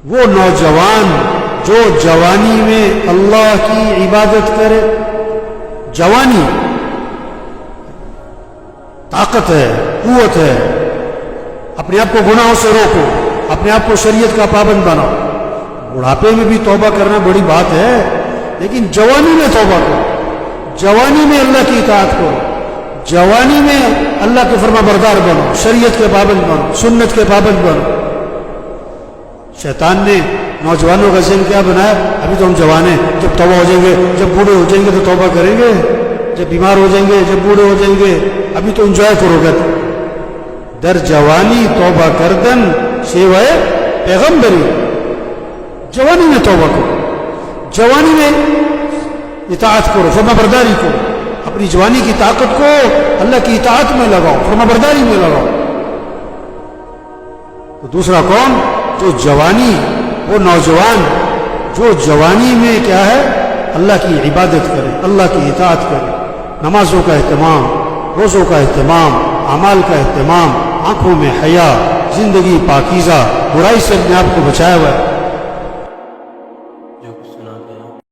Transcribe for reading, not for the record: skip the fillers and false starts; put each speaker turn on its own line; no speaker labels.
وہ نوجوان جو جوانی میں اللہ کی عبادت کرے. جوانی طاقت ہے، قوت ہے. اپنے آپ کو گناہوں سے روکو، اپنے آپ کو شریعت کا پابند بناؤ. بڑھاپے میں بھی توبہ کرنا بڑی بات ہے، لیکن جوانی میں توبہ کرو، جوانی میں اللہ کی اطاعت کرو، جوانی میں اللہ کے فرما بردار بنو، شریعت کے پابند بنو، سنت کے پابند بنو. شیطان نے نوجوانوں کا ذہن کیا بنایا؟ ابھی تو ہم جوان ہیں، جب توبہ ہو جائیں گے، جب بوڑھے ہو جائیں گے تو توبہ کریں گے، جب بیمار ہو جائیں گے، جب بوڑھے ہو جائیں گے، ابھی تو انجوائے کرو گے. در جوانی توبہ کردن سوائے پیغمبری. جوانی میں توبہ کرو، جوانی میں اطاعت کرو، فرما برداری کرو. اپنی جوانی کی طاقت کو اللہ کی اطاعت میں لگاؤ، فرما برداری میں لگاؤ. تو دوسرا کون؟ جو جوانی، وہ نوجوان جو جوانی میں کیا ہے؟ اللہ کی عبادت کرے، اللہ کی اطاعت کرے. نمازوں کا اہتمام، روزوں کا اہتمام، اعمال کا اہتمام، آنکھوں میں حیا، زندگی پاکیزہ، برائی سے اپنے آپ کو بچایا ہوا ہے.